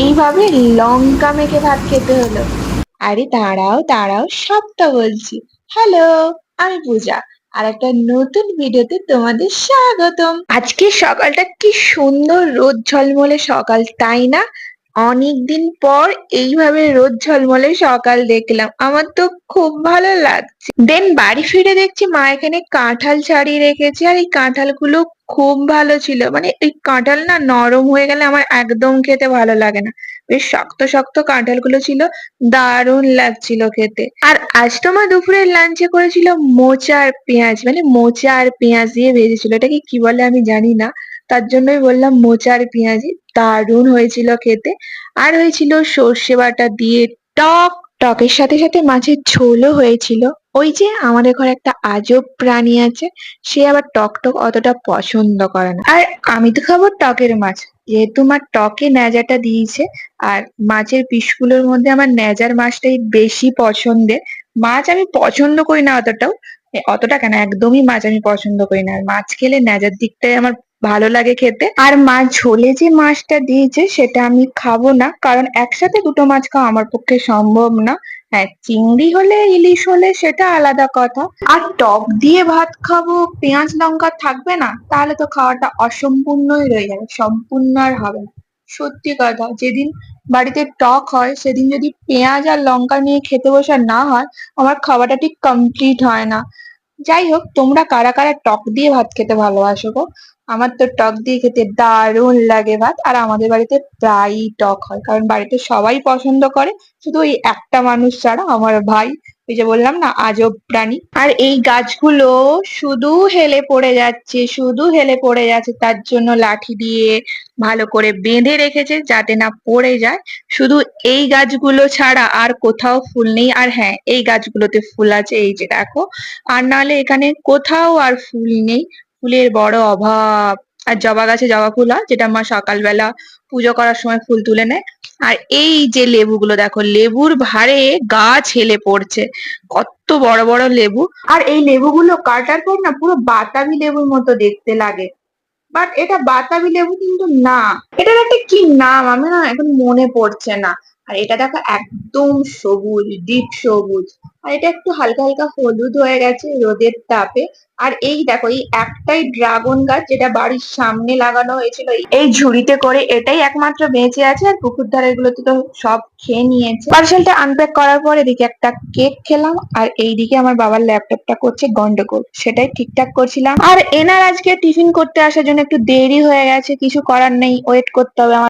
এইভাবে লঙ্কা মেখে ভাত খেতে হলো। আরে দাঁড়াও দাঁড়াও, সবটা বলছি। হ্যালো, আমি পূজা। আর একটা নতুন ভিডিওতে তোমাদের স্বাগতম। আজকে সকালটা কি সুন্দর, রোদ ঝলমলে সকাল, তাই না? অনেকদিন পর এইভাবে রোদ ঝলমলে সকাল দেখলাম, আমার তো খুব ভালো লাগছে। দেন বাড়ি ফিরে দেখছি মা এখানে কাঁঠাল ছাড়িয়ে রেখেছে, আর এই কাঁঠালগুলো খুব ভালো ছিল। মানে এই কাঁঠাল না নরম হয়ে গেলে আমার একদম খেতে ভালো লাগে না। বেশ শক্ত শক্ত কাঁঠালগুলো ছিল, দারুণ লাগছিল খেতে। আর আজ তোমার দুপুরের লাঞ্চে করেছিল মোচা আর পেঁয়াজ, মানে মোচা আর পেঁয়াজ দিয়ে ভেজেছিল। এটাকে কি বলে আমি জানি না, তার জন্যই বললাম মোচা আর পেঁয়াজি। দারুণ হয়েছিল খেতে। আর হয়েছিল সর্ষে বাটা দিয়ে টক। টকের সাথে সাথে মাছের ঝোলও হয়েছিল। ওই যে আমাদের ঘরে একটা আজব প্রাণী আছে, সে আবার টক টক অতটা পছন্দ করে না। আর আমি তো খাবো টকের মাছ, যেহেতু মা টকে ন্যাজাটা দিয়েছে। আর মাছের পিসগুলোর মধ্যে আমার ন্যাজার মাছটাই বেশি পছন্দের। মাছ আমি পছন্দ করি না অতটাও, অতটা কেন, একদমই মাছ আমি পছন্দ করি না। আর মাছ খেলে ন্যাজার দিকটাই আমার ভালো লাগে খেতে। আর মা ঝোলে যে মাছটা দিয়েছে সেটা আমি খাবো না, কারণ একসাথে দুটো মাছ খাওয়া আমার পক্ষে সম্ভব না। হ্যাঁ, চিংড়ি হলে ইলিশ হলে সেটা আলাদা কথা। আর টক দিয়ে ভাত খাবো, পেঁয়াজ লঙ্কা থাকবে না, তাহলে তো খাওয়াটা অসম্পূর্ণই রয়ে যাবে, সম্পূর্ণ আর হবে না। সত্যি কথা, যেদিন বাড়িতে টক হয় সেদিন যদি পেঁয়াজ আর লঙ্কা নিয়ে খেতে বসা না হয়, আমার খাওয়াটা ঠিক কমপ্লিট হয় না। যাই হোক, তোমরা কারা কারা টক দিয়ে ভাত খেতে ভালোবাসো গো? আমার তো টক দিয়ে খেতে দারুণ লাগে ভাত। আর আমাদের বাড়িতে প্রায়ই টক হয়, কারণ বাড়িতে সবাই পছন্দ করে, শুধু ওই একটা মানুষ ছাড়া, আমার ভাই। ওই যে বললাম না, আজব প্রাণী। আর এই গাছগুলো শুধু হেলে পড়ে যাচ্ছে, শুধু হেলে পড়ে যাচ্ছে, তার জন্য লাঠি দিয়ে ভালো করে বেঁধে রেখেছে যাতে না পড়ে যায়। শুধু এই গাছগুলো ছাড়া আর কোথাও ফুল নেই। আর হ্যাঁ, এই গাছগুলোতে ফুল আছে, এই যে দেখো। আর নাহলে এখানে কোথাও আর ফুল নেই, ফুলের বড় অভাব। আর জবা গাছে জবা ফুল হয়, যেটা মা সকালবেলা পুজো করার সময় ফুল তুলে নেয়। আর এই যে লেবুগুলো দেখো, লেবুর ভারে গাছ হেলে পড়ছে, কত বড় বড় লেবু। আর এই লেবুগুলো কাটার পর না পুরো বাতাবি লেবুর মতো দেখতে লাগে। বাট এটা বাতাবি লেবু কিন্তু না, এটার একটা কি নাম আমি না এখন মনে পড়ছে না। আর এটা দেখো একদম সবুজ, ডিপ সবুজ। আর এটা একটু হালকা হালকা হলুদ হয়ে গেছে রোদের তাপে। আর এই দেখো, এই একটাই ড্রাগন গাছ যেটা বাড়ির সামনে লাগানো হয়েছিল এই ঝুড়িতে করে, এটাই একমাত্র বেঁচে আছে। আর পুকুর ধারের গুলোতে তো সব খেয়ে নিয়েছে। পার্সেলটা আনপ্যাক করার পর এদিকে একটা কেক খেলাম, আর এইদিকে আমার বাবার ল্যাপটপটা করছে গন্ডগোল, সেটাই ঠিকঠাক করছিলাম। আর এনার আজকে টিফিন করতে আসার জন্য একটু দেরি হয়ে গেছে, কিছু করার নেই, ওয়েট করতে হবে আমার।